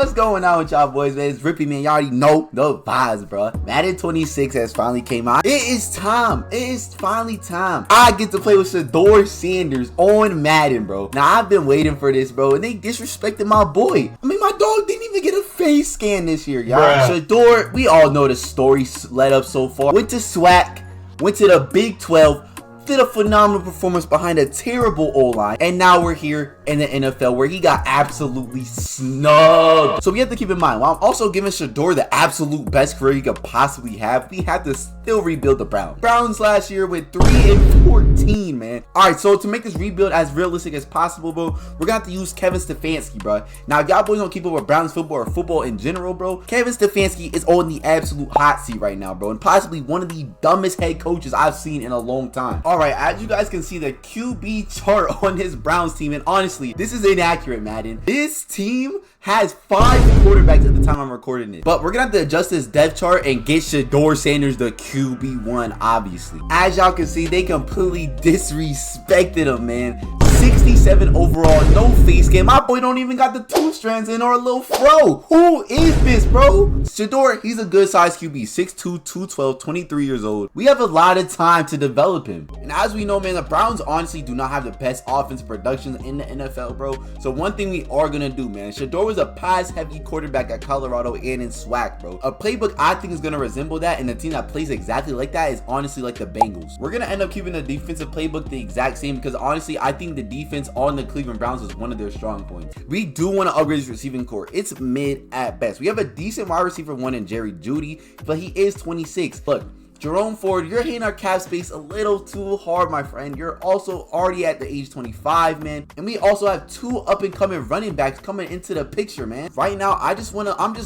What's going on with y'all boys, man? It's Rippy, man. Y'all already know the vibes, bro. Madden 26 has finally came out. It is time. It is finally time. I get to play with SHEDEUR Sannders on Madden, bro. Now, I've been waiting for this, bro, and they disrespected my boy. I mean, my dog didn't even get a face scan this year, y'all. SHEDEUR, we all know the story led up so far. Went to SWAC, went to the Big 12, did a phenomenal performance behind a terrible O-line, and now we're here in the NFL where he got absolutely snubbed. So we have to keep in mind, while I'm also giving SHEDEUR the absolute best career he could possibly have, we have to still rebuild the Browns. Browns last year went 3-14, man. All right, so to make this rebuild as realistic as possible, bro, we're gonna have to use Kevin Stefanski, bro. Now, if y'all boys don't keep up with Browns football or football in general, bro, Kevin Stefanski is on the absolute hot seat right now, bro, and possibly one of the dumbest head coaches I've seen in a long time. All right, as you guys can see the QB chart on this Browns team, and honestly, this is inaccurate, Madden. This team has 5 quarterbacks at the time I'm recording this, but we're gonna have to adjust this depth chart and get SHEDEUR Sannders the QB1, obviously. As y'all can see, they completely disrespected him, man. 67 overall, no face scan. My boy don't even got the 2 strands in or a little fro. Who is this, bro? SHEDEUR, he's a good size QB, 6'2", 212, 23 years old. We have a lot of time to develop him. And as we know, man, the Browns honestly do not have the best offensive production in the NFL, bro. So one thing we are gonna do, man, SHEDEUR was a pass-heavy quarterback at Colorado and in SWAC, bro. A playbook I think is gonna resemble that, and the team that plays exactly like that is honestly like the Bengals. We're gonna end up keeping the defensive playbook the exact same because honestly, I think the defense on the Cleveland Browns is one of their strong points. We do want to upgrade his receiving core. It's mid at best. We have a decent wide receiver 1 in Jerry Jeudy, but he is 26. Look, Jerome Ford, you're hitting our cap space a little too hard, my friend. You're also already at the age 25, man. And we also have 2 up-and-coming running backs coming into the picture, man. Right now, I'm just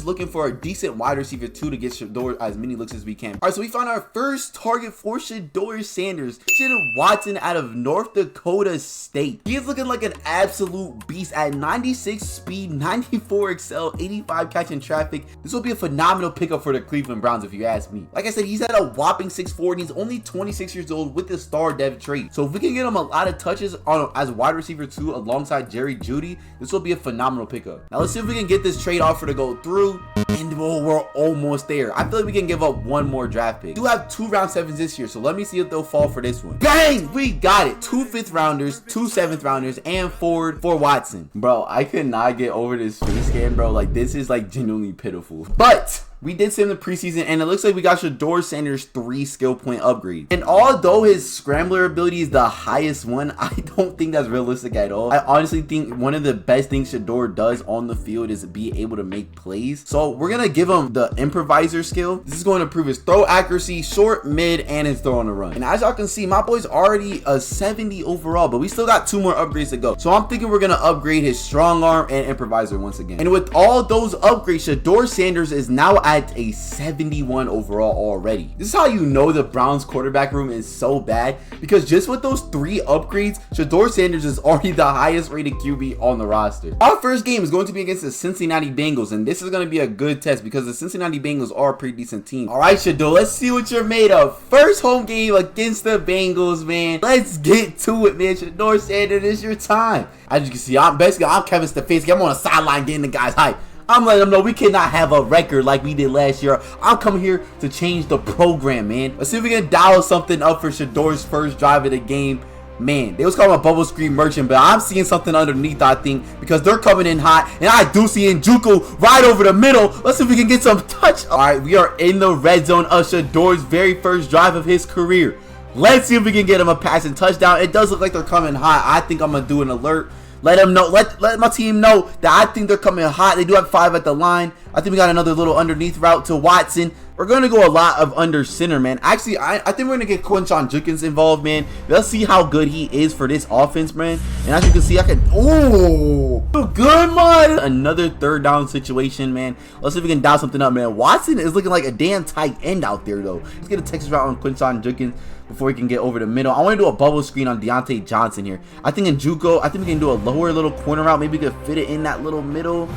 looking for a decent wide receiver 2 to get SHEDEUR as many looks as we can. All right, so we found our first target for SHEDEUR Sannders, Christian Watson out of North Dakota State. He is looking like an absolute beast at 96 speed, 94 excel, 85 catching traffic. This will be a phenomenal pickup for the Cleveland Browns if you ask me. Like I said, he's at a whopping 6'4", and he's only 26 years old with the star dev trait. So if we can get him a lot of touches on as wide receiver 2 alongside Jerry Jeudy, this will be a phenomenal pickup. Now let's see if we can get this trade offer to go through, and we're almost there. I feel like we can give up 1 more draft pick. We do have 2 round 7s this year, so let me see if they'll fall for this one. Bang! We got it. 2 5th rounders, 2 7th rounders, and Ford for Watson. Bro, I could not get over this face scan, bro. Like, this is like genuinely pitiful. But we did see him in the preseason, and it looks like we got SHEDEUR Sannders 3 skill point upgrade. And although his scrambler ability is the highest one, I don't think that's realistic at all. I honestly think one of the best things SHEDEUR does on the field is be able to make plays. So we're gonna give him the improviser skill. This is going to improve his throw accuracy, short, mid, and his throw on the run. And as y'all can see, my boy's already a 70 overall, but we still got 2 more upgrades to go. So I'm thinking we're gonna upgrade his strong arm and improviser once again. And with all those upgrades, SHEDEUR Sannders is now at a 71 overall already. This is how you know the Browns quarterback room is so bad, because just with those 3 upgrades, SHEDEUR Sannders is already the highest rated QB on the roster. Our first game is going to be against the Cincinnati Bengals, and this is going to be a good test because the Cincinnati Bengals are a pretty decent team. All right, SHEDEUR, let's see what you're made of. First home game against the Bengals, man. Let's get to it, man. SHEDEUR Sannders, it's your time. As you can see, I'm Kevin Stefanski. I'm on the sideline getting the guys hyped. I'm letting them know we cannot have a record like we did last year. I'm coming here to change the program, man. Let's see if we can dial something up for SHEDEUR's first drive of the game. Man, they was calling him a bubble screen merchant, but I'm seeing something underneath, I think, because they're coming in hot, and I do see Njoku right over the middle. Let's see if we can get some touch. All right, we are in the red zone of SHEDEUR's very first drive of his career. Let's see if we can get him a passing touchdown. It does look like they're coming hot. I think I'm gonna do an alert. Let them know, let my team know that I think they're coming hot. They do have 5 at the line. I think we got another little underneath route to Watson. We're going to go a lot of under center, man. Actually, I think we're going to get Quinshon Judkins involved, man. Let's see how good he is for this offense, man. And as you can see, I can, oh, good, man. Another 3rd down situation, man. Let's see if we can dial something up, man. Watson is looking like a damn tight end out there, though. Let's get a Texas route on Quinshon Judkins before we can get over the middle. I want to do a bubble screen on Deontay Johnson here. I think in Njoku, I think we can do a lower little corner route. Maybe we could fit it in that little middle.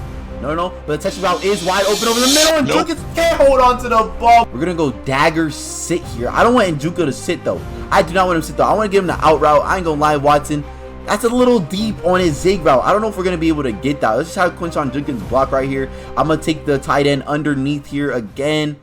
No, but the Texas route is wide open over the middle, and Njoku can't hold on to the ball. We're gonna go dagger sit here. I don't want Njoku to sit though. I do not want him to sit though. I want to give him the out route. I ain't gonna lie, Watson. That's a little deep on his zig route. I don't know if we're going to be able to get that. Let's just have Quinshon Judkins block right here. I'm going to take the tight end underneath here again.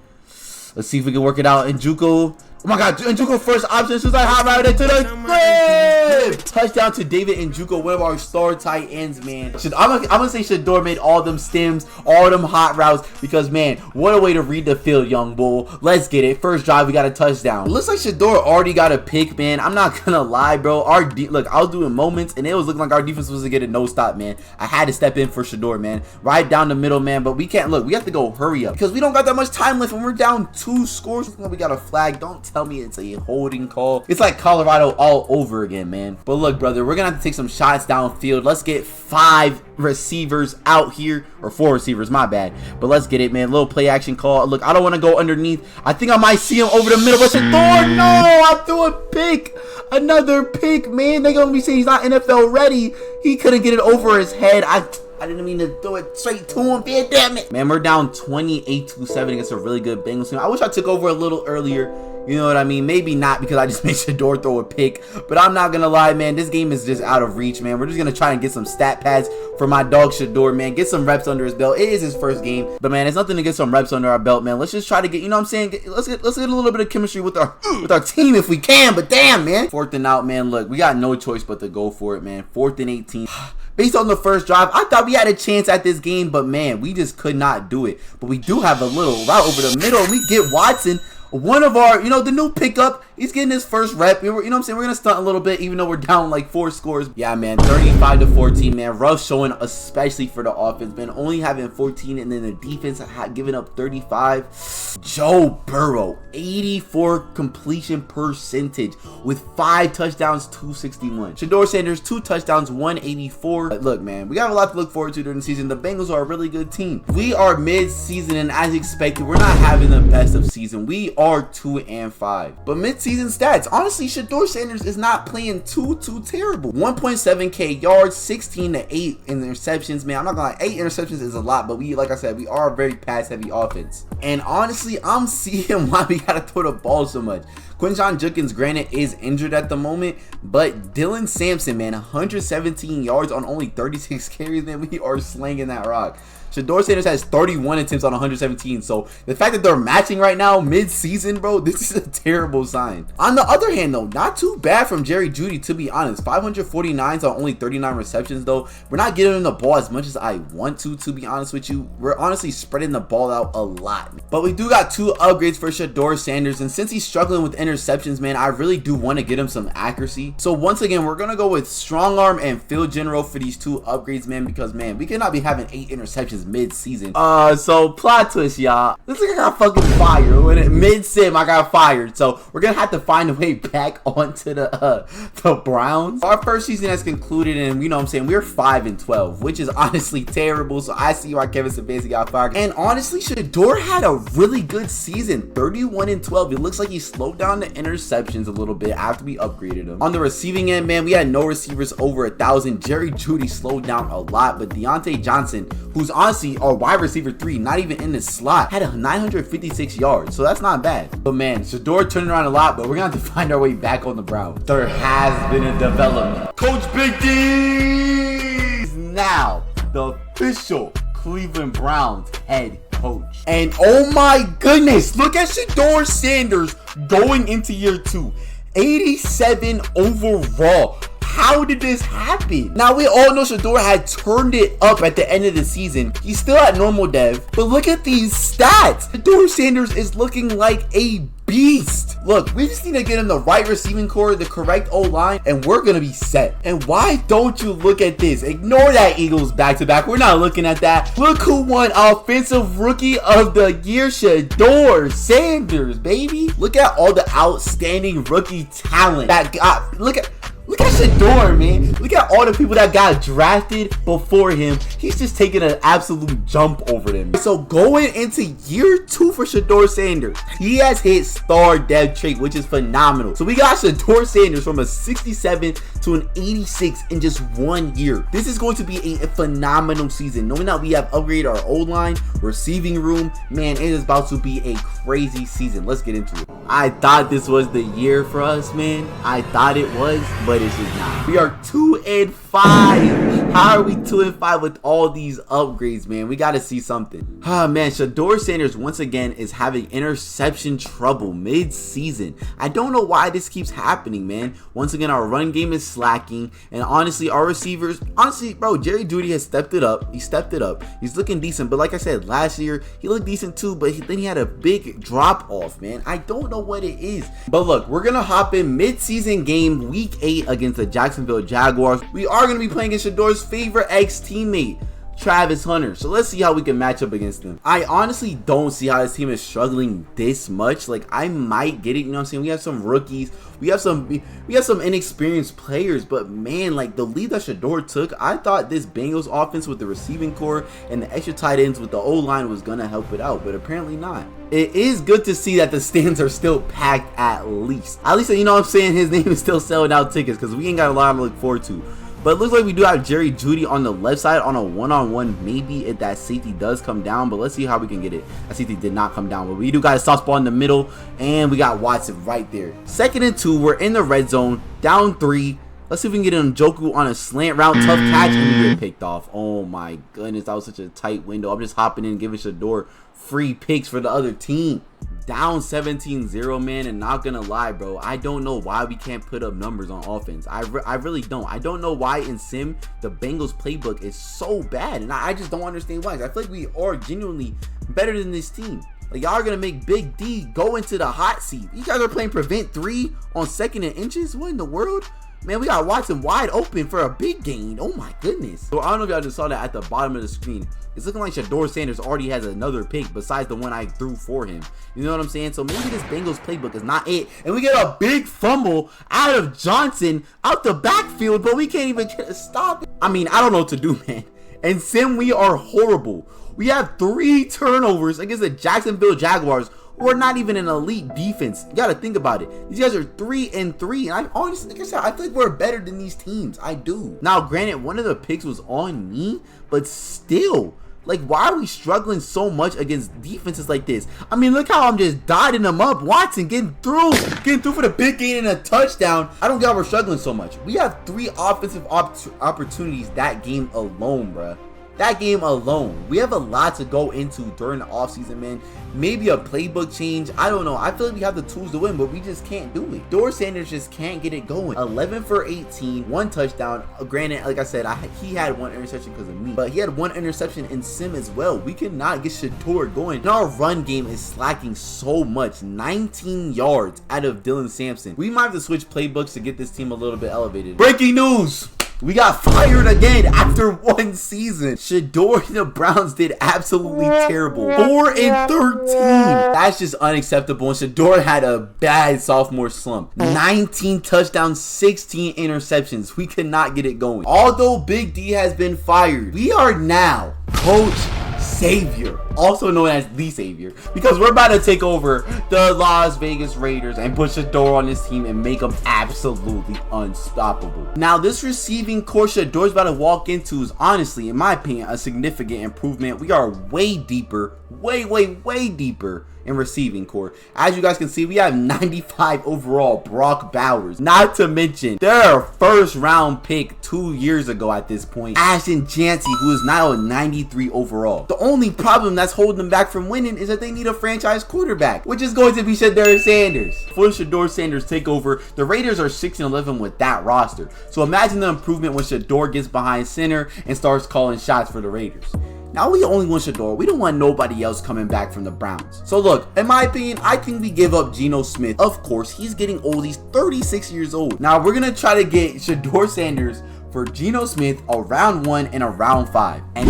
Let's see if we can work it out. Njoku. Oh my God, Njoku first option. As soon as I hop out into the grave. Touchdown to David Njoku, one of our star tight ends, man. I'm gonna say SHEDEUR made all them stems, all them hot routes, because, man, what a way to read the field, young bull. Let's get it. First drive, we got a touchdown. It looks like SHEDEUR already got a pick, man. I'm not gonna lie, bro. Look, I was doing moments, and it was looking like our defense was to get a no stop, man. I had to step in for SHEDEUR, man. Right down the middle, man, but we can't. Look, we have to go hurry up, because we don't got that much time left, and we're down 2 scores. We got a flag. Don't tell me it's a holding call. It's like Colorado all over again, man. But look, brother, we're gonna have to take some shots downfield. Let's get 5 receivers out here, or 4 receivers, my bad. But let's get it, man. Little play action call. Look, I don't want to go underneath. I think I might see him over the middle, but SHEDEUR, no, I threw a pick. Another pick, man. They gonna be saying he's not NFL ready. He couldn't get it over his head. I didn't mean to throw it straight to him. Man, damn it. Man, we're down 28-7 against a really good Bengals team. I wish I took over a little earlier. You know what I mean? Maybe not, because I just made SHEDEUR throw a pick. But I'm not going to lie, man. This game is just out of reach, man. We're just going to try and get some stat pads for my dog SHEDEUR, man. Get some reps under his belt. It is his first game. But, man, it's nothing to get some reps under our belt, man. Let's just try to get, you know what I'm saying? Let's get a little bit of chemistry with our team if we can. But, damn, man. 4th and out, man. Look, we got no choice but to go for it, man. 4th and 18. Based on the first drive, I thought we had a chance at this game, but, man, we just could not do it. But we do have a little route over the middle, and we get Watson. One of our, you know, the new pickup, he's getting his first rep. You know what I'm saying? We're going to stunt a little bit, even though we're down like 4 scores. Yeah, man, 35-14, man. Rough showing, especially for the offense, man. Only having 14, and then the defense had given up 35. Joe Burrow, 84 completion percentage with 5 touchdowns, 261. SHEDEUR Sanders, 2 touchdowns, 184. But look, man, we have a lot to look forward to during the season. The Bengals are a really good team. We are mid-season, and as expected, we're not having the best of season. We are 2-5, but mid-season stats, honestly, SHEDEUR Sanders is not playing too terrible. 1.7k yards, 16-8 interceptions, man. I'm not gonna lie, 8 interceptions is a lot, but we, like I said, we are a very pass-heavy offense. And honestly, I'm seeing why we gotta throw the ball so much. Quinshon Judkins, granted, is injured at the moment, but Dylan Sampson, man, 117 yards on only 36 carries, man. We are slinging that rock. SHEDEUR Sanders has 31 attempts on 117. So the fact that they're matching right now mid-season, bro, this is a terrible sign. On the other hand, though, not too bad from Jerry Jeudy, to be honest. 549 on only 39 receptions, though. We're not giving him the ball as much as I want to be honest with you. We're honestly spreading the ball out a lot. But we do got 2 upgrades for SHEDEUR Sanders, and since he's struggling with interceptions, man, I really do want to get him some accuracy. So once again, we're gonna go with strong arm and field general for these 2 upgrades, man, because, man, we cannot be having 8 interceptions mid-season. So plot twist, y'all. This like I got fucking fired. When it mid-sim, I got fired. So we're gonna have to find a way back onto the Browns. Our first season has concluded, and you know what I'm saying, we're 5-12, which is honestly terrible. So I see why Kevin Stefanski got fired. And honestly, SHEDEUR had a really good season, 31-12. It looks like he slowed down the interceptions a little bit after we upgraded him. On the receiving end, man, we had no receivers over 1,000. Jerry Jeudy slowed down a lot, but Deontay Johnson, who's honestly our wide receiver 3, not even in the slot, had 956 yards, so that's not bad. But man, SHEDEUR turning around a lot, but we're gonna have to find our way back on the Browns. There has been a development. Coach Big D is now the official Cleveland Browns head coach. And oh my goodness, look at SHEDEUR Sanders going into year 2. 87 overall. How did this happen? Now, we all know SHEDEUR had turned it up at the end of the season. He's still at normal dev, but look at these stats. SHEDEUR Sanders is looking like a beast. Look, we just need to get him the right receiving core, the correct O-line, and we're gonna be set. And why don't you look at this? Ignore that Eagles back-to-back. We're not looking at that. Look who won Offensive Rookie of the Year, SHEDEUR Sanders, baby. Look at all the outstanding rookie talent that got. Look at SHEDEUR, man. Look at all the people that got drafted before him. He's just taking an absolute jump over them. So going into year 2 for SHEDEUR Sanders, he has hit star dev trait, which is phenomenal. So we got SHEDEUR Sanders from a 67 to an 86 in just 1 year. This is going to be a phenomenal season. Knowing that we have upgraded our O-line, receiving room, man, it is about to be a crazy season. Let's get into it. I thought this was the year for us, man. I thought it was, but it's is not. We are 2-5. How are we 2-5 with all these upgrades, man? We got to see something. Ah, man, SHEDEUR Sanders once again is having interception trouble mid-season. I don't know why this keeps happening, man. Once again, our run game is slacking, and honestly, our receivers, bro, Jerry Jeudy has stepped it up. He stepped it up. He's looking decent, but like I said, last year, he looked decent too, but then he had a big drop off, man. I don't know what it is. But look, we're gonna hop in mid-season game week 8 against the Jacksonville Jaguars. We are gonna be playing against SHEDEUR's favorite ex-teammate, Travis Hunter. So let's see how we can match up against them. I honestly don't see how this team is struggling this much. Like, I might get it, you know what I'm saying? We have some rookies, we have some inexperienced players, but man, like the lead that SHEDEUR took, I thought this Bengals offense with the receiving core and the extra tight ends with the O-line was gonna help it out, but apparently not. It is good to see that the stands are still packed at least. At least, you know what I'm saying, his name is still selling out tickets because we ain't got a lot to look forward to. But it looks like we do have Jerry Jeudy on the left side on a one-on-one, maybe if that safety does come down, but let's see how we can get it. That safety did not come down, but we do got a soft spot in the middle, and we got Watson right there. 2nd and 2, we're in the red zone, down 3. Let's see if we can get Njoku on a slant route, tough catch, and we get picked off. Oh my goodness, that was such a tight window. I'm just hopping in and giving SHEDEUR free picks for the other team. Down 17-0, man, and not gonna lie, bro, I don't know why we can't put up numbers on offense. I really don't. I don't know why in Sim the Bengals playbook is so bad, and I just don't understand why. I feel like we are genuinely better than this team. Like, y'all are gonna make Big D go into the hot seat. You guys are playing prevent 3 on 2nd and inches. What in the world? Man, we got Watson wide open for a big gain. Oh my goodness. So I don't know if y'all just saw that at the bottom of the screen. It's looking like SHEDEUR Sanders already has another pick besides the one I threw for him. You know what I'm saying? So maybe this Bengals playbook is not it. And we get a big fumble out of Johnson out the backfield, but we can't even get a stop. I mean, I don't know what to do, man. And Sim, we are horrible. We have 3 turnovers against the Jacksonville Jaguars, who are not even an elite defense. You gotta think about it. These guys are 3-3, and I honestly, like I said, I feel like we're better than these teams. I do. Now, granted, one of the picks was on me, but still, like, why are we struggling so much against defenses like this? I mean, look how I'm just dotting them up. Watson getting through for the big gain and a touchdown. I don't get how we're struggling so much. We have 3 offensive opportunities that game alone, bruh. That game alone. We have a lot to go into during the offseason, man. Maybe a playbook change. I don't know. I feel like we have the tools to win, but we just can't do it. SHEDEUR Sanders just can't get it going. 11 for 18, 1 touchdown. Granted, like I said, he had 1 interception because of me, but he had 1 interception in Sim as well. We cannot get SHEDEUR going. And our run game is slacking so much. 19 yards out of Dylan Sampson. We might have to switch playbooks to get this team a little bit elevated. Breaking news! We got fired again after 1 season. SHEDEUR and the Browns did absolutely terrible. 4-13. That's just unacceptable. And SHEDEUR had a bad sophomore slump. 19 touchdowns, 16 interceptions. We cannot get it going. Although Big D has been fired, we are now Coach Savior, also known as the Savior, because we're about to take over the Las Vegas Raiders and put SHEDEUR on this team and make them absolutely unstoppable. Now, this receiving core SHEDEUR's about to walk into is honestly, in my opinion, a significant improvement. We are way deeper, way deeper in receiving core. As you guys can see, we have 95 overall Brock Bowers. Not to mention, their 1st round pick 2 years ago at this point, Ashton Jancy, who is now a 93 overall. The only problem that's holding them back from winning is that they need a franchise quarterback, which is going to be SHEDEUR Sanders. For SHEDEUR Sanders takeover, the Raiders are 6-11 with that roster. So imagine the improvement when SHEDEUR gets behind center and starts calling shots for the Raiders. Now we only want SHEDEUR. We don't want nobody else coming back from the Browns. So look, in my opinion, I think we give up Geno Smith. Of course, he's getting old. He's 36 years old. Now we're going to try to get SHEDEUR Sanders for Geno Smith a round 1 and a round 5. And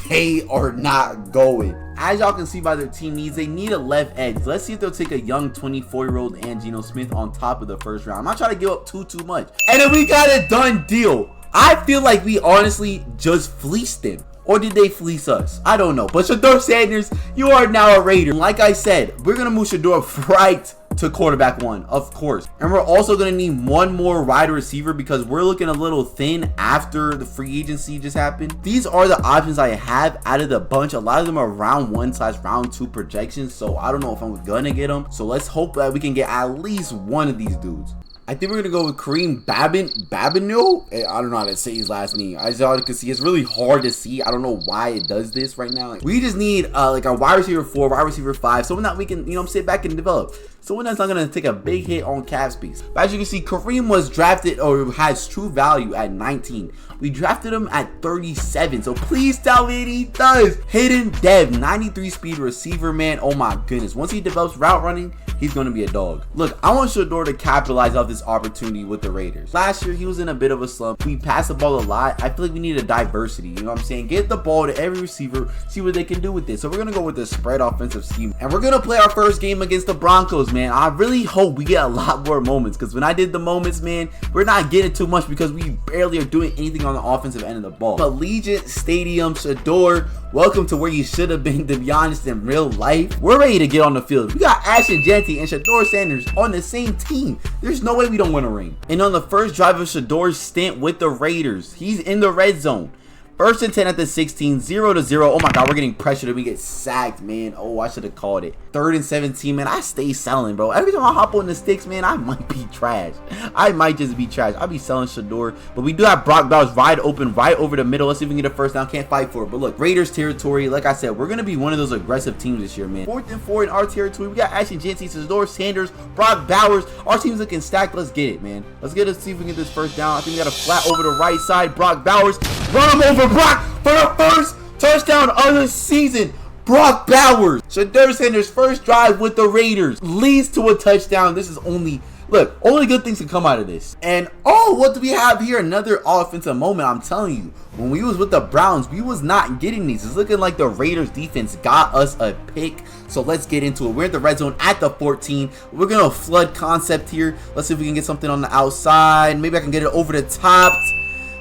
they are not going. As y'all can see by their team needs, they need a left edge. Let's see if they'll take a young 24-year-old and Geno Smith on top of the 1st round. I'm not trying to give up too much. And then we got a done deal. I feel like we honestly just fleeced them. Or did they fleece us? I don't know. But SHEDEUR Sanders, you are now a Raider. Like I said, we're going to move SHEDEUR right to quarterback 1, of course. And we're also going to need 1 more wide receiver because we're looking a little thin after the free agency just happened. These are the options I have out of the bunch. A lot of them are round 1/round 2 projections. So I don't know if I'm going to get them. So let's hope that we can get at least one of these dudes. I think we're going to go with Kareem Babineau. I don't know how to say his last name. As y'all can see, it's really hard to see. I don't know why it does this right now. We just need like a wide receiver 4, wide receiver 5, someone that we can, you know, sit back and develop. Someone that's not going to take a big hit on cap space. But as you can see, Kareem was drafted or has true value at 19. We drafted him at 37. So please tell me he does. Hidden dev, 93 speed receiver, man. Oh my goodness. Once he develops route running, he's going to be a dog. Look, I want SHEDEUR to capitalize off this opportunity with the Raiders. Last year, he was in a bit of a slump. We passed the ball a lot. I feel like we need a diversity. You know what I'm saying? Get the ball to every receiver, see what they can do with this. So we're going to go with the spread offensive scheme. And we're going to play our first game against the Broncos, man. I really hope we get a lot more moments, because when I did the moments, man, we're not getting too much because we barely are doing anything on the offensive end of the ball. Allegiant Stadium, SHEDEUR, welcome to where you should have been, to be honest, in real life. We're ready to get on the field. We got Ashton Jeanty and SHEDEUR Sanders on the same team. There's no way we don't win a ring. And on the first drive of SHEDEUR's stint with the Raiders, he's in the red zone. First and 10 at the 16, 0-0. Oh my God, we're getting pressured and we get sacked, man. Oh, I should have called it. 3rd and 17, man. I stay selling, bro. Every time I hop on the sticks, man, I might be trash. I might just be trash. I'll be selling SHEDEUR. But we do have Brock Bowers wide open, right over the middle. Let's see if we can get a first down. Can't fight for it. But look, Raiders territory. Like I said, we're going to be one of those aggressive teams this year, man. 4th and 4 in our territory. We got Ashton Jeanty, SHEDEUR Sanders, Brock Bowers. Our team's looking stacked. Let's get it, man. Let's get it. See if we can get this first down. I think we got a flat over the right side. Brock Bowers. Run him over, Brock, for the first touchdown of the season. Brock Bowers. SHEDEUR Sanders' first drive with the Raiders leads to a touchdown. This is only good things can come out of this. And oh, what do we have here? Another offensive moment. I'm telling you, when we was with the Browns, we was not getting these. It's looking like the Raiders defense got us a pick. So let's get into it. We're in the red zone at the 14. We're gonna flood concept here. Let's see if we can get something on the outside. Maybe I can get it over the top.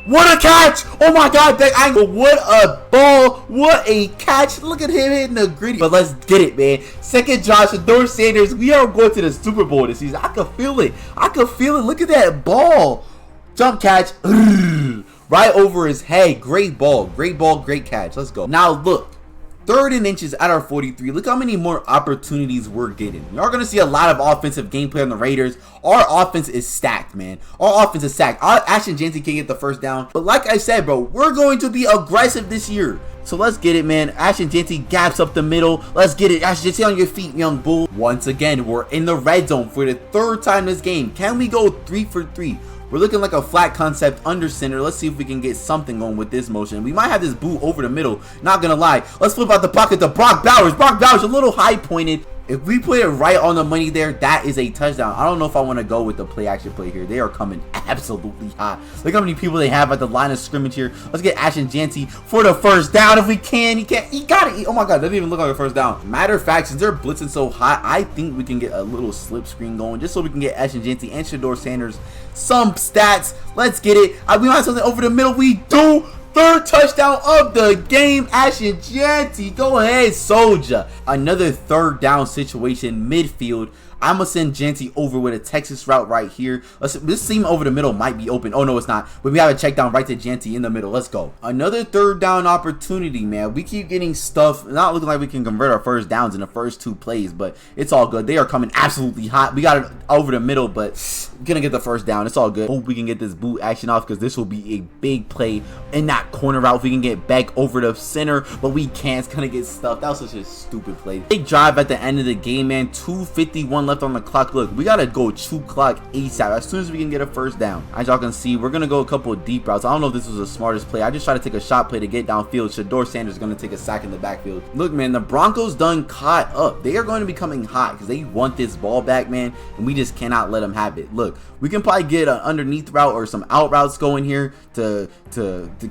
What a catch! Oh my God, that angle. What a ball. What a catch. Look at him hitting the gritty. But let's get it, man. Second drive, SHEDEUR Sanders. We are going to the Super Bowl this season. I can feel it. I can feel it. Look at that ball. Jump catch. Right over his head. Great ball. Great ball. Great catch. Let's go. Now look. 3rd and inches at our 43. Look how many more opportunities we're getting. You're going to see a lot of offensive gameplay on the Raiders. Our offense is stacked, man. Our offense is stacked. Ashton Jeanty can get the first down. But like I said, bro, we're going to be aggressive this year. So let's get it, man. Ashton Jeanty gaps up the middle. Let's get it. Ashton Jeanty on your feet, young bull. Once again, we're in the red zone for the 3rd time this game. Can we go 3 for 3? We're looking like a flat concept under center. Let's see if we can get something going with this motion. We might have this boot over the middle. Not gonna lie. Let's flip out the pocket to Brock Bowers. Brock Bowers a little high pointed. If we put it right on the money there, that is a touchdown. I don't know if I want to go with the play action play here. They are coming absolutely hot. Look how many people they have at the line of scrimmage here. Let's get Ashton Jeanty for the first down if we can. He got it. Oh my God, that didn't even look like a first down. Matter of fact, since they're blitzing so hot, I think we can get a little slip screen going just so we can get Ashton Jeanty and SHEDEUR Sanders some stats. Let's get it. We might have something over the middle. We do. 3rd touchdown of the game. Ashton Jeanty, go ahead, soldier. Another 3rd down situation midfield. I'm gonna send Jeanty over with a Texas route right here. This seam over the middle might be open. Oh no, it's not. But we have a check down right to Jeanty in the middle. Let's go. Another 3rd down opportunity, man. We keep getting stuff. Not looking like we can convert our first downs in the first 2 plays, but it's all good. They are coming absolutely hot. We got it over the middle, but we're gonna get the first down. It's all good. Hope we can get this boot action off, because this will be a big play in that corner route. If we can get back over the center, but we can't. It's gonna get stuffed. That was such a stupid play. Big drive at the end of the game, man. 2:51 left on the clock. Look, we gotta go 2 clock ASAP as soon as we can get a first down. As y'all can see, we're gonna go a couple of deep routes. I don't know if this was the smartest play. I just try to take a shot play to get downfield. SHEDEUR Sanders is gonna take a sack in the backfield. Look, man, the Broncos done caught up. They are going to be coming hot because they want this ball back, man, and we just cannot let them have it. Look, we can probably get an underneath route or some out routes going here to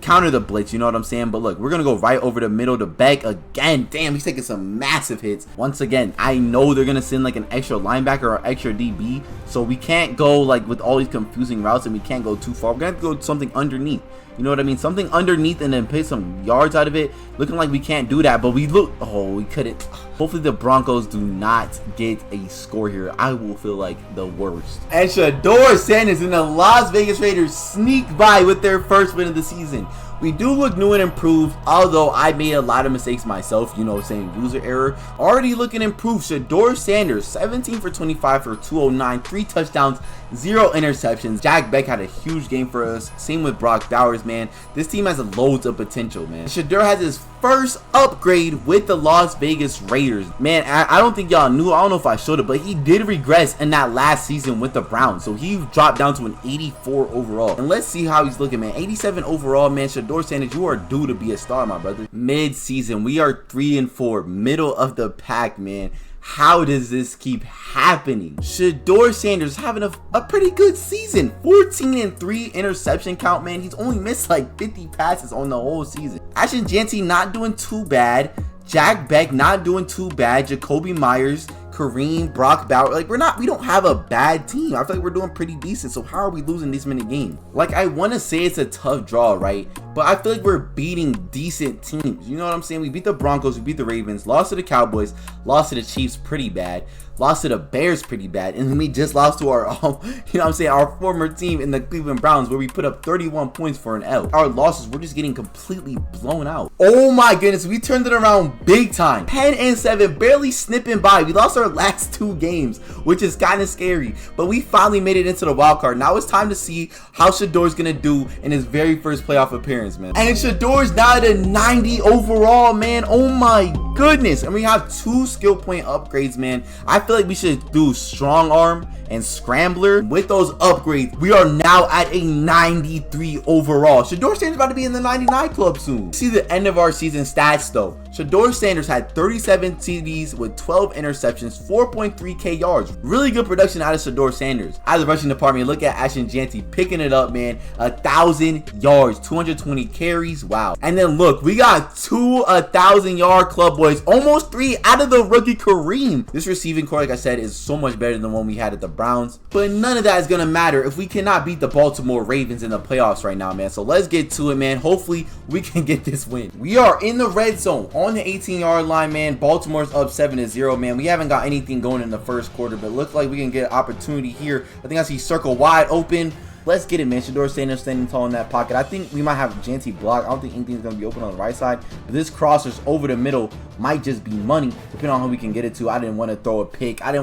counter the blitz, you know what I'm saying? But look, we're gonna go right over the middle to Beck again. Damn, he's taking some massive hits. Once again, I know they're gonna send like an extra linebacker or extra DB, so we can't go like with all these confusing routes, and we can't go too far. We're gonna have to go something underneath. You know what I mean? Something underneath and then pick some yards out of it. Looking like we can't do that, but we couldn't. Hopefully the Broncos do not get a score here. I will feel like the worst. And SHEDEUR Sanders and the Las Vegas Raiders sneak by with their first win of the season. We do look new and improved, although I made a lot of mistakes myself, you know, saying user error. Already looking improved. SHEDEUR Sanders, 17 for 25 for 209, 3 touchdowns, 0 interceptions. Jack Beck had a huge game for us. Same with Brock Bowers, man. This team has loads of potential, man. SHEDEUR has his first upgrade with the Las Vegas Raiders. Man, I don't think y'all knew. I don't know if I showed it, but he did regress in that last season with the Browns. So he dropped down to an 84 overall. And let's see how he's looking, man. 87 overall, man. SHEDEUR Sanders, you are due to be a star, my brother. Mid-season, we are 3-4, middle of the pack, man. How does this keep happening? SHEDEUR Sanders having a pretty good season. 14-3 interception count, man. He's only missed like 50 passes on the whole season. Ashton Janty not doing too bad. Jack Beck not doing too bad. Jacoby Myers, Kareem, Brock Bauer, like we don't have a bad team. I feel like we're doing pretty decent. So how are we losing this many games? Like, I want to say it's a tough draw, right? But I feel like we're beating decent teams. You know what I'm saying? We beat the Broncos, we beat the Ravens, lost to the Cowboys, lost to the Chiefs pretty bad, lost to the Bears pretty bad, and then we just lost to our, you know what I'm saying, our former team in the Cleveland Browns, where we put up 31 points for an L. Our losses, we're just getting completely blown out. Oh my goodness, we turned it around big time. 10-7, barely snipping by. We lost our last 2 games, which is kind of scary, but we finally made it into the wild card. Now it's time to see how SHEDEUR's gonna do in his very first playoff appearance, man. And SHEDEUR's now at a 90 overall, man. Oh my goodness. And we have 2 skill point upgrades, man. I feel like we should do strong arm and scrambler. With those upgrades, we are now at a 93 overall. SHEDEUR Sanders about to be in the 99 club soon. See the end of our season stats though. SHEDEUR Sanders had 37 TDs with 12 interceptions, 4.3k yards. Really good production out of SHEDEUR Sanders. Out of the rushing department, look at Ashton Janty picking it up, man. 1,000 yards, 220 carries. Wow. And then look, we got 2 1,000-yard club boys, almost 3 out of the rookie Kareem. This receiving core, like I said, is so much better than the one we had at the Browns, but none of that is gonna matter if we cannot beat the Baltimore Ravens in the playoffs right now, man. So let's get to it, man. Hopefully we can get this win. We are in the red zone on the 18-yard line, man. Baltimore's up 7-0, man. We haven't got anything going in the first quarter, but it looks like we can get an opportunity here. I think I see circle wide open. Let's get it, man. SHEDEUR Sanders standing tall in that pocket. I think we might have Janty block. I don't think anything's going to be open on the right side. But this crosser's over the middle might just be money, depending on who we can get it to. I didn't want to throw a pick. I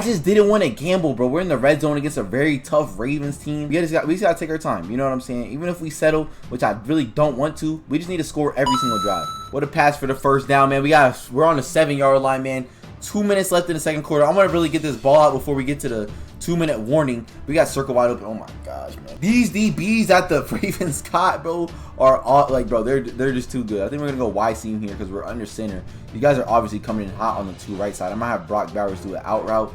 just didn't want to gamble, bro. We're in the red zone against a very tough Ravens team. We just got to take our time. You know what I'm saying? Even if we settle, which I really don't want to, we just need to score every single drive. What a pass for the first down, man. We're on the 7-yard line, man. 2 minutes left in the second quarter. I want to really get this ball out before we get to the 2-minute warning. We got circle wide open. Oh my gosh, man. These DBs that the Ravens got, bro, are all like, bro, they're just too good. I think we're gonna go Y seam here because we're under center. You guys are obviously coming in hot on the 2 right side. I might have Brock Bowers do an out route.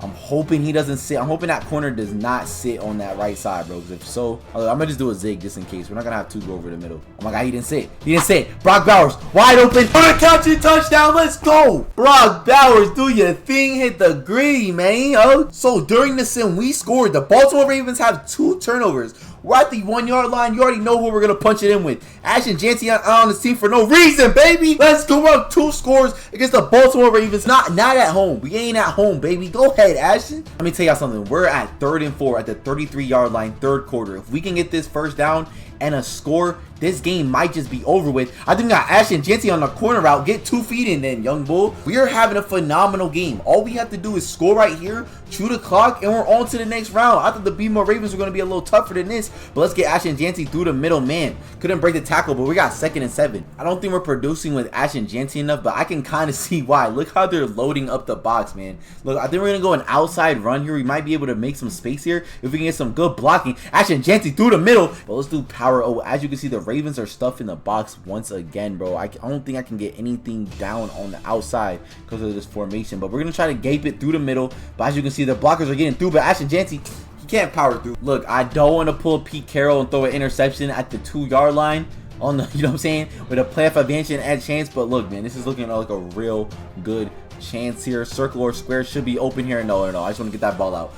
I'm hoping he doesn't sit. I'm hoping that corner does not sit on that right side, bro. Because if so, I'm gonna just do a zig just in case. We're not gonna have 2 go over the middle. Oh my god, he didn't sit. He didn't sit. Brock Bowers wide open for the catching touchdown. Let's go. Brock Bowers, do your thing. Hit the green, man. Oh, so during the sim, we scored. The Baltimore Ravens have 2 turnovers. We're at the 1-yard line. You already know what we're going to punch it in with. Ashton Janty on this team for no reason, baby. Let's go up 2 scores against the Baltimore Ravens. Not at home. We ain't at home, baby. Go ahead, Ashton. Let me tell y'all something. We're at 3rd and 4 at the 33-yard line, 3rd quarter. If we can get this first down and a score, this game might just be over with. I think we got Ashton Janty on the corner route. Get 2 feet in then, young bull. We are having a phenomenal game. All we have to do is score right here, chew the clock, and we're on to the next round. I thought the Baltimore Ravens were going to be a little tougher than this, but let's get Ashton Janty through the middle, man. Couldn't break the tackle, but we got 2nd and 7. I don't think we're producing with Ashton Janty enough, but I can kind of see why. Look how they're loading up the box, man. Look, I think we're going to go an outside run here. We might be able to make some space here if we can get some good blocking. Ashton Janty through the middle, but let's do power O. As you can see, the Ravens are stuffing the box once again, bro. I don't think I can get anything down on the outside because of this formation, but we're going to try to gape it through the middle. But as you can see, the blockers are getting through, but Ashton Janty, he can't power through. Look, I don't want to pull Pete Carroll and throw an interception at the 2-yard line on the, you know what I'm saying, with a playoff advantage and chance. But look, man, this is looking like a real good chance here. Circle or square should be open here. No, I just want to get that ball out.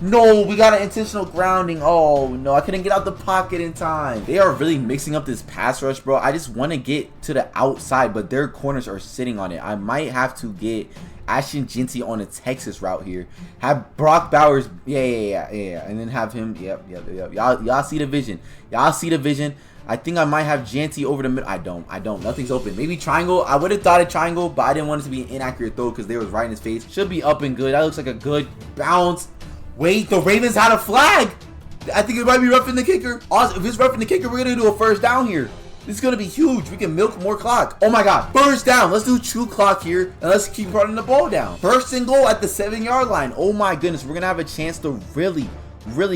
No, we got an intentional grounding. Oh no, I couldn't get out the pocket in time. They are really mixing up this pass rush, bro. I just want to get to the outside, but their corners are sitting on it. I might have to get Ashton Janty on a Texas route here. Have Brock Bowers, yeah, and then have him. Yep. Y'all see the vision. Y'all see the vision. I think I might have Janty over the middle. I don't. Nothing's open. Maybe triangle. I would have thought a triangle, but I didn't want it to be an inaccurate throw because they was right in his face. Should be up and good. That looks like a good bounce. Wait, the Ravens had a flag. I think it might be roughing the kicker. If it's roughing the kicker, we're going to do a first down here. This is going to be huge. We can milk more clock. Oh my God. First down. Let's do 2 clock here. And let's keep running the ball down. First and goal at the 7-yard line. Oh my goodness. We're going to have a chance to really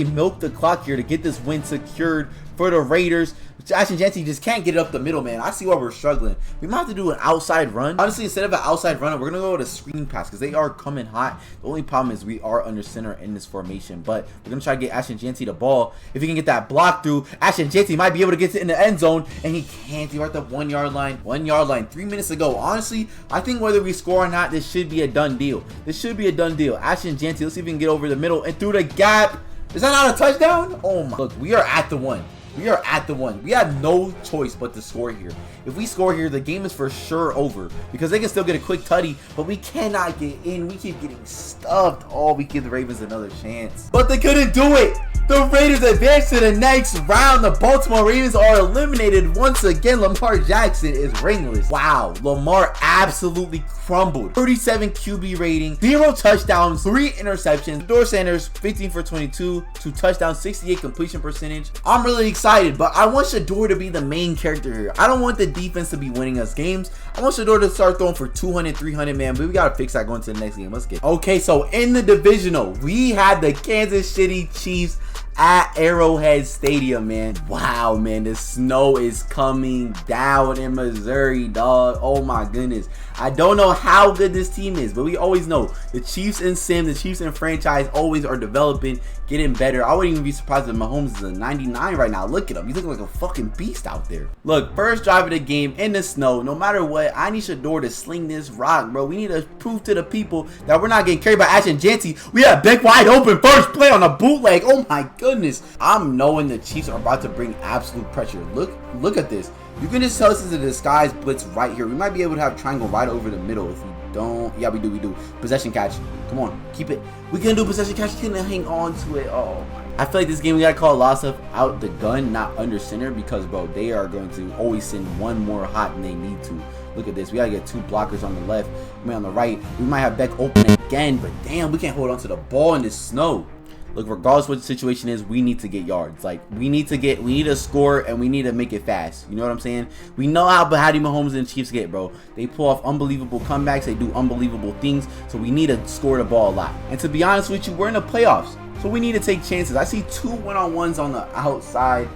milk the clock here to get this win secured for the Raiders. Ashton Jeanty just can't get it up the middle, man. I see why we're struggling. We might have to do an outside run. Honestly, instead of an outside run, we're going to go with a screen pass because they are coming hot. The only problem is we are under center in this formation, but we're going to try to get Ashton Jeanty the ball. If he can get that block through, Ashton Jeanty might be able to get it in the end zone, and he can't. He's at the 1-yard line. 1-yard line. 3 minutes to go. Honestly, I think whether we score or not, this should be a done deal. This should be a done deal. Ashton Jeanty, let's see if we can get over the middle and through the gap. Is that not a touchdown? Oh my. Look, we are at the 1. We are at the 1. We have no choice but to score here. If we score here, the game is for sure over because they can still get a quick tutty, but we cannot get in. We keep getting stuffed. Oh, we give the Ravens another chance, but they couldn't do it. The Raiders advance to the next round. The Baltimore Ravens are eliminated once again. Lamar Jackson is ringless. Wow, Lamar absolutely crumbled. 37 QB rating, 0 touchdowns, 3 interceptions. Shedeur Sanders 15 for 22, 2 touchdowns, 68 completion percentage. I'm really excited, but I want Shedeur to be the main character here. I don't want the defense to be winning us games. I want Shedeur to start throwing for 200, 300, man, but we got to fix that going to the next game. Let's get okay. So in the divisional, we had the Kansas City Chiefs at Arrowhead Stadium, man. Wow, man, the snow is coming down in Missouri, dog. Oh my goodness. I don't know how good this team is, but we always know the Chiefs and Sim, the Chiefs and franchise always are developing, getting better. I wouldn't even be surprised if Mahomes is a 99 right now. Look at him. He's looking like a fucking beast out there. Look, first drive of the game in the snow. No matter what, I need Shedeur to sling this rock, bro. We need to prove to the people that we're not getting carried by Ashton Jeanty. We have big wide open first play on a bootleg. Oh my goodness. I'm knowing the Chiefs are about to bring absolute pressure. Look at this. You can just tell this is a disguise blitz right here. We might be able to have triangle right over the middle if we don't. Yeah, we do. Possession catch. Come on, keep it. We can do possession catch. Can hang on to it. Oh my. I feel like this game we gotta call a lot of stuff out the gun, not under center, because bro, they are going to always send one more hot than they need to. Look at this. We gotta get 2 blockers on the left. I mean, on the right. We might have Beck open again, but damn, we can't hold on to the ball in this snow. Look, regardless what the situation is, we need to get yards. Like, we need to score, and we need to make it fast. You know what I'm saying? We know how Patty Mahomes and the Chiefs get, bro. They pull off unbelievable comebacks. They do unbelievable things. So we need to score the ball a lot. And to be honest with you, we're in the playoffs. So we need to take chances. I see 2 one-on-ones on the outside.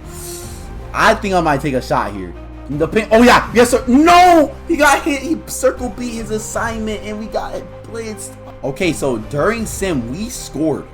I think I might take a shot here. Oh, yeah. Yes, sir. No! He got hit. He circle beat his assignment, and we got it blitzed. Okay, so during sim, we scored.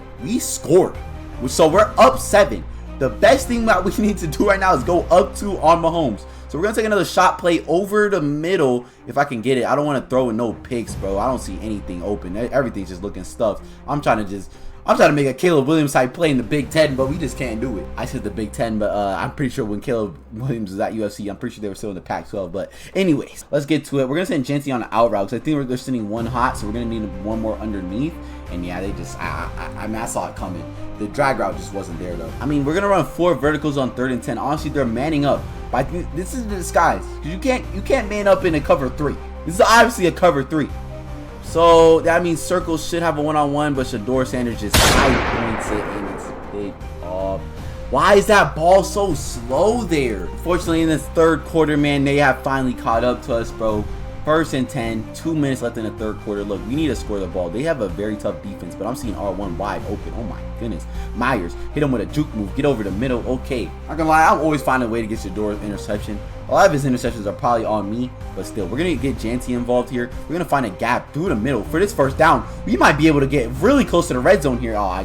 So we're up 7. The best thing that we need to do right now is go up 2 on Mahomes. So we're gonna take another shot play over the middle if I can get it. I don't want to throw in no picks, bro. I don't see anything open. Everything's just looking stuffed. I'm trying to make a Caleb Williams type play in the Big Ten, but we just can't do it. I said the Big Ten, but I'm pretty sure when Caleb Williams was at UFC, I'm pretty sure they were still in the Pac-12. But anyways, let's get to it. We're gonna send Jeanty on the out route because I think they're sending 1 hot, so we're gonna need 1 more underneath. And yeah, they just, I mean, I saw it coming. The drag route just wasn't there though. I mean, we're gonna run 4 verticals on 3rd and 10. Honestly, they're manning up. But I think this is the disguise. You can't man up in a cover 3. This is obviously a cover 3. So that means circles should have a one-on-one, but Shedeur Sanders just high points it and it's picked off. Why is that ball so slow there? Fortunately, in this 3rd quarter, man, they have finally caught up to us, bro. 1st and 10, 2 minutes left in the 3rd quarter. Look, we need to score the ball. They have a very tough defense, but I'm seeing R1 wide open. Oh my goodness. Myers hit him with a juke move. Get over the middle. Okay. Not gonna lie, I'm always finding a way to get Shedeur's interception. A lot of his interceptions are probably on me, but still, we're gonna get Jeanty involved here. We're gonna find a gap through the middle for this 1st down. We might be able to get really close to the red zone here. Oh,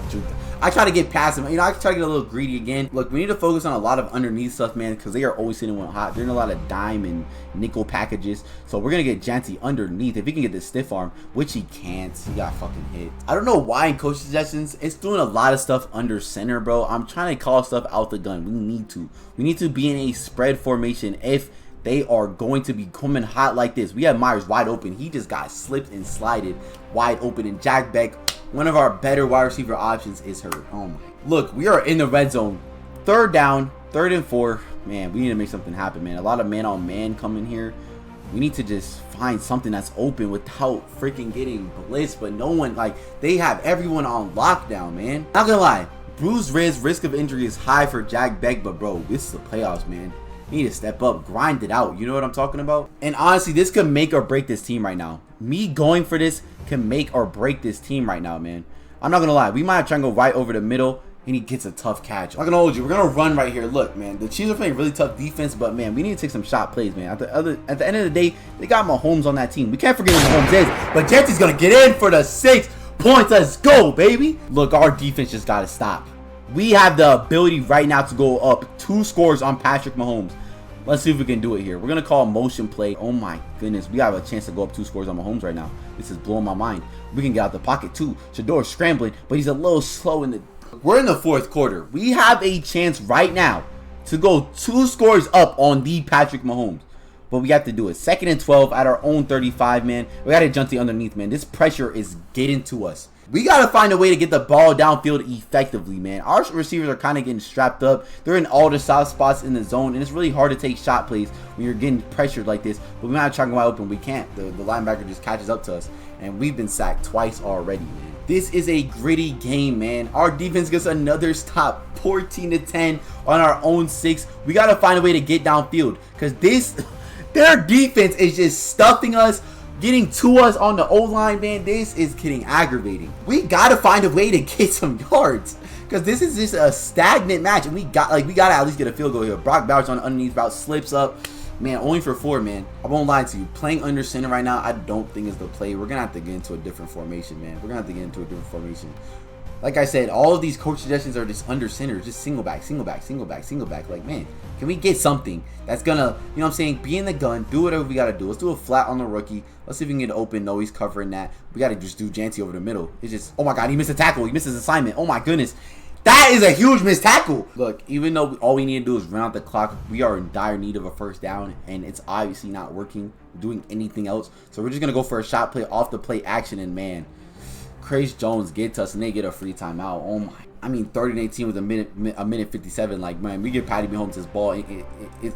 I try to get past him. You know, I try to get a little greedy again. Look, we need to focus on a lot of underneath stuff, man, because they are always sitting one hot. They're in a lot of dime and nickel packages. So we're going to get Jeanty underneath. If he can get this stiff arm, which he can't. He got fucking hit. I don't know why in coach suggestions, it's doing a lot of stuff under center, bro. I'm trying to call stuff out the gun. We need to. We need to be in a spread formation if they are going to be coming hot like this. We have Myers wide open. He just got slipped and slided wide open. And Jack Beck, one of our better wide receiver options, is hurt. Oh my. Look, we are in the red zone. 3rd down, 3rd and 4. Man, we need to make something happen, man. A lot of man-on-man coming here. We need to just find something that's open without freaking getting blitzed. But no one, like, they have everyone on lockdown, man. Not gonna lie, bruised ribs, risk of injury is high for Jack Beck, but bro, this is the playoffs, man. You need to step up, grind it out. You know what I'm talking about? And honestly, this could make or break this team right now. Me going for this can make or break this team right now, man. I'm not gonna lie, we might try and go right over the middle, and he gets a tough catch. I'm not gonna hold you. We're gonna run right here. Look, man, the Chiefs are playing really tough defense, but man, we need to take some shot plays, man. At the end of the day, they got Mahomes on that team. We can't forget who Mahomes is, but Jetsy's gonna get in for the 6 points. Let's go, baby. Look, our defense just gotta stop. We have the ability right now to go up 2 scores on Patrick Mahomes. Let's see if we can do it here. We're gonna call a motion play. Oh my goodness, we have a chance to go up 2 scores on Mahomes right now. This is blowing my mind. We can get out the pocket too. SHEDEUR scrambling, but he's a little slow in the. We're in the 4th quarter. We have a chance right now to go 2 scores up on the Patrick Mahomes. But we have to do it. 2nd and 12 at our own 35, man. We got to jump the underneath, man. This pressure is getting to us. We got to find a way to get the ball downfield effectively, man. Our receivers are kind of getting strapped up. They're in all the soft spots in the zone, and it's really hard to take shot plays when you're getting pressured like this. But we might try to go wide open. We can't. The linebacker just catches up to us, and we've been sacked twice already, man. This is a gritty game, man. Our defense gets another stop, 14-10 on our own 6. We got to find a way to get downfield because their defense is just stuffing us, getting to us on the O-line, man. This is getting aggravating. We got to find a way to get some yards because this is just a stagnant match, and we got to at least get a field goal here. Brock Bowers on the underneath route slips up. Man, only for 4, man. I won't lie to you. Playing under center right now, I don't think is the play. We're going to have to get into a different formation, man. We're going to have to get into a different formation. Like I said, all of these coach suggestions are just under center. Just single back, single back, single back, single back. Like, man, can we get something that's going to, you know what I'm saying, be in the gun, do whatever we got to do. Let's do a flat on the rookie. Let's see if we can get open. No, he's covering that. We got to just do Janty over the middle. It's just, oh my God, he missed a tackle. He missed his assignment. Oh my goodness. That is a huge missed tackle. Look, even though all we need to do is run out the clock, we are in dire need of a 1st down, and it's obviously not working, doing anything else. So we're just going to go for a shot play off the play action, and man, Chris Jones gets us, and they get a free timeout. Oh my. I mean, 30-18 with a minute 57. Like, man, we get Patty Mahomes this ball,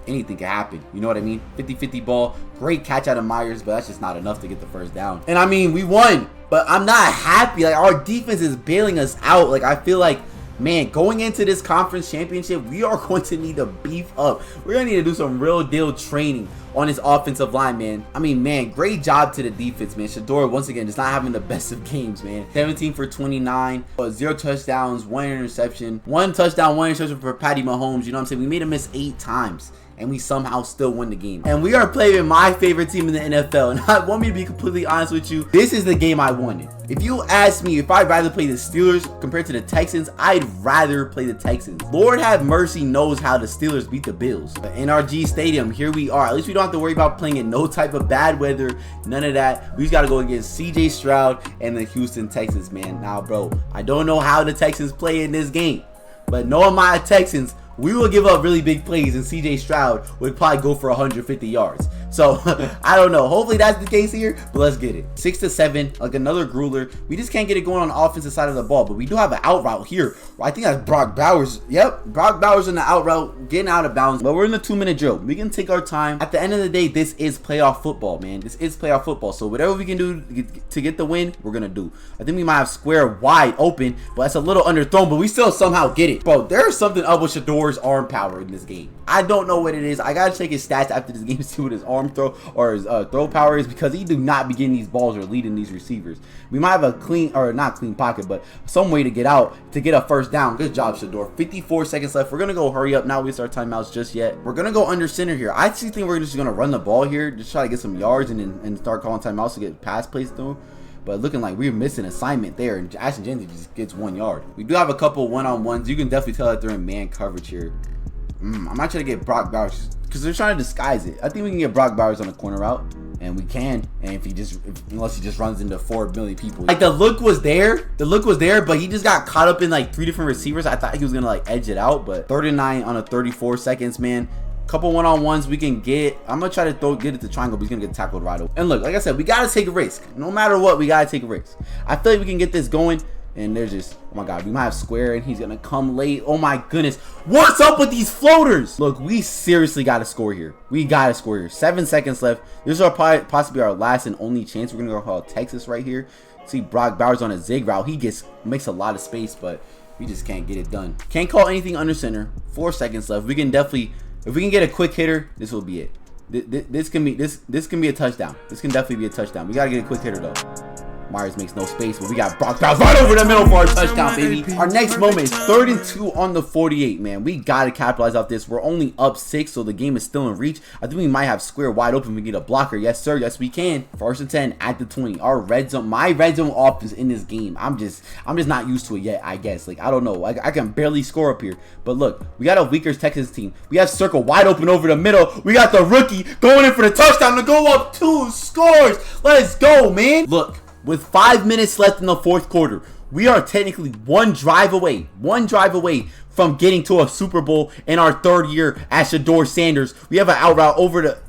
anything can happen. You know what I mean? 50-50 ball. Great catch out of Myers, but that's just not enough to get the 1st down. And I mean, we won, but I'm not happy. Like, our defense is bailing us out. Like, I feel like, man, going into this conference championship, we are going to need to beef up. We're going to need to do some real deal training on this offensive line, man. I mean, man, great job to the defense, man. SHEDEUR, once again, just not having the best of games, man. 17 for 29, 0 touchdowns, 1 interception. 1 touchdown, 1 interception for Patty Mahomes. You know what I'm saying? We made him miss 8 times, and we somehow still won the game. And we are playing my favorite team in the NFL. And I want me to be completely honest with you, this is the game I wanted. If you ask me if I'd rather play the Steelers compared to the Texans, I'd rather play the Texans. Lord have mercy knows how the Steelers beat the Bills. But NRG Stadium, here we are. At least we don't have to worry about playing in no type of bad weather. None of that. We just got to go against CJ Stroud and the Houston Texans, man. Now, bro, I don't know how the Texans play in this game, but knowing my Texans, we will give up really big plays, and CJ Stroud would probably go for 150 yards. So, I don't know. Hopefully that's the case here, but let's get it. 6-7, like another grueler. We just can't get it going on the offensive side of the ball, but we do have an out route here. I think that's Brock Bowers. Yep, Brock Bowers in the out route, getting out of bounds. But we're in the 2-minute drill. We can take our time. At the end of the day, this is playoff football, man. This is playoff football. So, whatever we can do to get the win, we're going to do. I think we might have square wide open, but that's a little underthrown, but we still somehow get it. Bro, there's something up with SHEDEUR's arm power in this game. I don't know what it is. I got to check his stats after this game to see what his arm throw or his throw power is, because he do not be getting these balls or leading these receivers. We might have a clean, or not clean pocket, but some way to get out to get a 1st down. Good job, SHEDEUR. 54 seconds left. We're going to go hurry up, not waste our timeouts just yet. We're going to go under center here. I actually think we're just going to run the ball here, just try to get some yards and start calling timeouts to get pass plays through. But looking like we're missing assignment there, and Ashton Janty just gets 1 yard. We do have a couple one-on-ones. You can definitely tell that they're in man coverage here. I'm not trying to get Brock Bowers because they're trying to disguise it. I think we can get Brock Bowers on the corner route, and we can. And unless he just runs into 4 million people. Like, the look was there, but he just got caught up in like 3 different receivers. I thought he was gonna like edge it out, but 39 on a 34 seconds, man. Couple one-on-ones we can get. I'm gonna try to get it to triangle, but he's gonna get tackled right away. And look, like I said, we gotta take a risk. No matter what, we gotta take a risk. I feel like we can get this going. And there's just, oh my God, we might have square and he's gonna come late. Oh my goodness. What's up with these floaters? Look, we seriously gotta score here. We gotta score here. 7 seconds left. This is possibly our last and only chance. We're gonna go call Texas right here. See Brock Bowers on a zig route. He makes a lot of space, but we just can't get it done. Can't call anything under center. 4 seconds left. We can definitely, if we can get a quick hitter, this will be it. This can be a touchdown. This can definitely be a touchdown. We gotta get a quick hitter though. Myers makes no space, but we got Brock Bowers right over the middle for our touchdown, baby. Our next moment is 3rd and 2 on the 48, man. We got to capitalize off this. We're only up 6, so the game is still in reach. I think we might have square wide open. We get a blocker. Yes, sir. Yes, we can. 1st and 10 at the 20. Our red zone, my red zone offense in this game. I'm just not used to it yet, I guess. Like, I don't know. I can barely score up here. But look, we got a weaker Texas team. We have circle wide open over the middle. We got the rookie going in for the touchdown to go up 2 scores. Let's go, man. Look. With 5 minutes left in the 4th quarter, we are technically one drive away from getting to a Super Bowl in our 3rd year at SHEDEUR Sannders. We have an out route over the,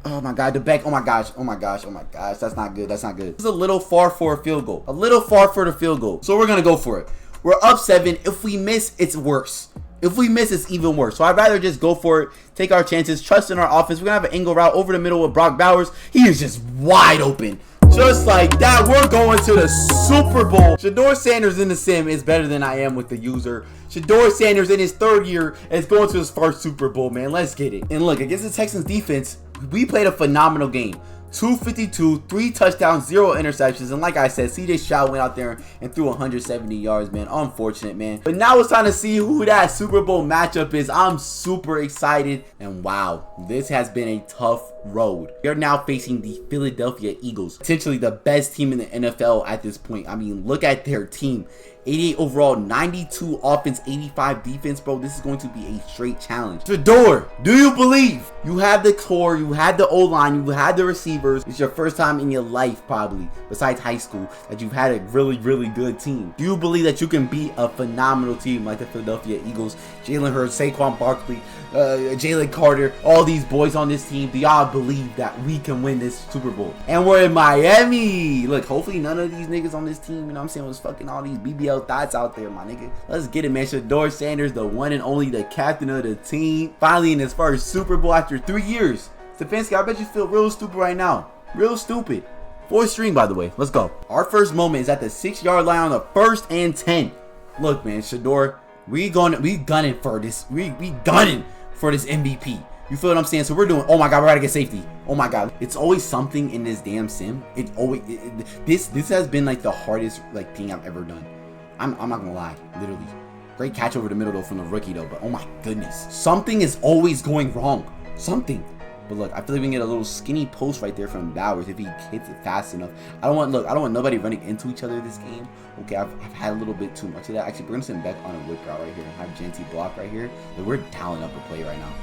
oh my God, the back. Oh my gosh. That's not good. That's not good. It's a little far for a field goal. A little far for the field goal. So we're going to go for it. We're up 7. If we miss, it's worse. If we miss, it's even worse. So I'd rather just go for it, take our chances, trust in our offense. We're going to have an angle route over the middle with Brock Bowers. He is just wide open. Just like that, we're going to the Super Bowl. SHEDEUR Sannders in the sim is better than I am with the user. SHEDEUR Sannders in his 3rd year is going to his 1st Super Bowl, man. Let's get it. And look, against the Texans defense, we played a phenomenal game. 252, 3 touchdowns, 0 interceptions, and like I said, CJ Stroud went out there and threw 170 yards, man. Unfortunate, man. But now it's time to see who that Super Bowl matchup is. I'm super excited, and wow, this has been a tough road. We are now facing the Philadelphia Eagles, potentially the best team in the NFL at this point. I mean, look at their team. 88 overall, 92 offense, 85 defense, bro. This is going to be a straight challenge. SHEDEUR, do you believe you have the core, you had the O-line, you had the receivers? It's your first time in your life, probably, besides high school, that you've had a really, really good team. Do you believe that you can beat a phenomenal team like the Philadelphia Eagles? Jalen Hurts, Saquon Barkley, Jalen Carter, all these boys on this team. Do y'all believe that we can win this Super Bowl? And we're in Miami. Look, hopefully none of these niggas on this team, you know what I'm saying, was fucking all these BBL thoughts out there, my nigga. Let's get it, man. SHEDEUR Sannders, the one and only, the captain of the team, finally in his 1st Super Bowl after 3 years. Stefanski, I bet you feel real stupid right now. Real stupid. 4th string, by the way. Let's go. Our first moment is at the 6-yard line on the 1st and 10. Look, man, SHEDEUR, we gunning for this. We gunning for this MVP. You feel what I'm saying? So we're doing, oh my God, we gotta get safety. Oh my God. It's always something in this damn sim. This has been like the hardest like thing I've ever done. I'm not gonna lie, literally. Great catch over the middle though from the rookie though, but oh my goodness. Something is always going wrong. Something. But look, I feel like we can get a little skinny post right there from Bowers if he hits it fast enough. I don't want nobody running into each other this game. Okay, I've had a little bit too much of that. Actually, we're gonna send Beck on a whip route right here and have Genty block right here. Like, we're dialing up a play right now.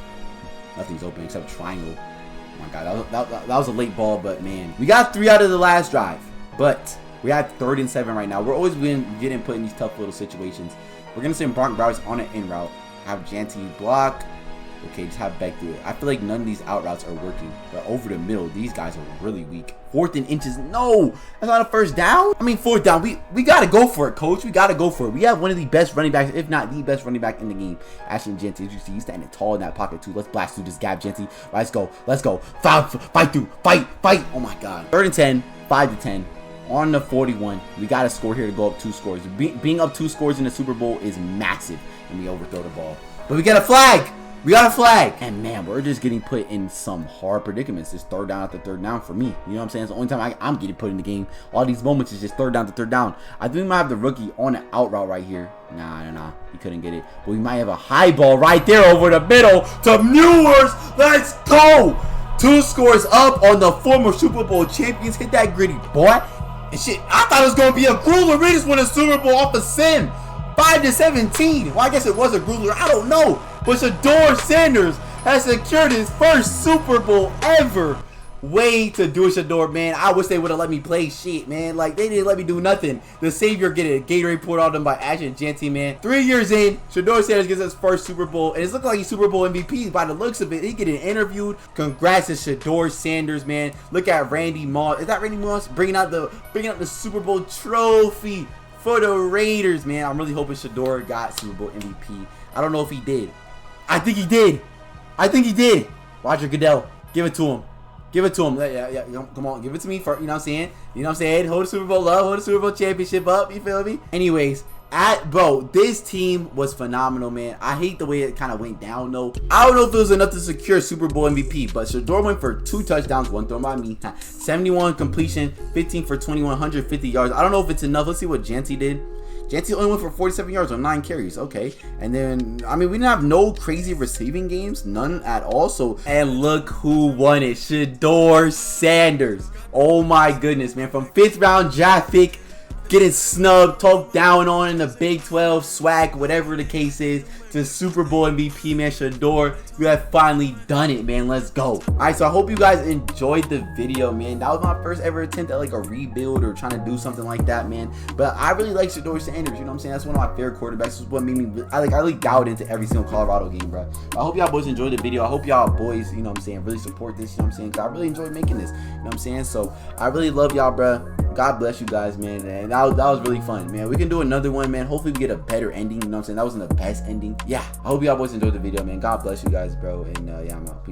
Nothing's open except triangle. Oh my God, that was a late ball, but man, we got 3 out of the last drive. But we have 3rd and 7 right now. We're always getting put in these tough little situations. We're gonna send Brock Bowers on an in route. Have Genty block. Okay, just have Beck do it. I feel like none of these out routes are working. But over the middle, these guys are really weak. 4th and inches. No, that's not a 1st down. I mean, 4th down. We got to go for it, coach. We got to go for it. We have one of the best running backs, if not the best running back in the game. Ashton Genty, as you see, he's standing tall in that pocket too. Let's blast through this gap, Genty. Let's go. Let's go. Fight through. Fight. Oh my God. 3rd and 10. 5 to 10. On the 41. We got to score here to go up 2 scores. Being up 2 scores in the Super Bowl is massive. And we overthrow the ball. But we got a flag. We got a flag. And man, we're just getting put in some hard predicaments. This 3rd down after 3rd down for me. You know what I'm saying? It's the only time I'm getting put in the game. All these moments is just 3rd down to 3rd down. I think we might have the rookie on the out route right here. Nah. He couldn't get it. But we might have a high ball right there over the middle to Mewers. Let's go. 2 scores up on the former Super Bowl champions. Hit that gritty, boy. And shit, I thought it was going to be a grueler. We just won a Super Bowl off a sim. 5 to 17. Well, I guess it was a grueler. I don't know. But SHEDEUR Sannders has secured his 1st Super Bowl ever. Way to do it, SHEDEUR, man. I wish they would have let me play shit, man. Like, they didn't let me do nothing. The Savior get a Gatorade poured on them by Ashton Genty, man. 3 years in, SHEDEUR Sannders gets his 1st Super Bowl. And it's looking like he's Super Bowl MVP by the looks of it. He getting interviewed. Congrats to SHEDEUR Sannders, man. Look at Randy Moss. Is that Randy Moss? Bringing out the Super Bowl trophy for the Raiders, man. I'm really hoping SHEDEUR got Super Bowl MVP. I don't know if he did. I think he did. I think he did. Roger Goodell, give it to him. Give it to him. Yeah, come on, give it to me for, you know what I'm saying? You know what I'm saying? Hold the Super Bowl up, hold the Super Bowl championship up, you feel me? Anyways, bro, this team was phenomenal, man. I hate the way it kind of went down, though. I don't know if it was enough to secure Super Bowl MVP, but SHEDEUR went for 2 touchdowns, 1 thrown by me, 71 completion, 15 for 21, 150 yards. I don't know if it's enough. Let's see what Janty did. Janty only went for 47 yards on 9 carries. Okay. And then, I mean, we didn't have no crazy receiving games. None at all. So, and look who won it. SHEDEUR Sannders. Oh my goodness, man. From 5th round draft pick, getting snubbed, talked down on in the Big 12, swag, whatever the case is, to Super Bowl MVP, man. SHEDEUR, you have finally done it, man. Let's go. All right, so I hope you guys enjoyed the video, man. That was my first ever attempt at like a rebuild or trying to do something like that, man. But I really like SHEDEUR Sannders, you know what I'm saying? That's one of my favorite quarterbacks. This is what made me, I really dialed into every single Colorado game, bro. I hope y'all boys enjoyed the video. I hope y'all boys, you know what I'm saying, really support this, you know what I'm saying? Because I really enjoyed making this, you know what I'm saying? So I really love y'all, bro. God bless you guys, man. And that was really fun, man. We can do another one, man. Hopefully we get a better ending, you know what I'm saying? That wasn't the best ending. Yeah, I hope y'all boys enjoyed the video, man. God bless you guys, bro. And yeah, I'm out. Peace.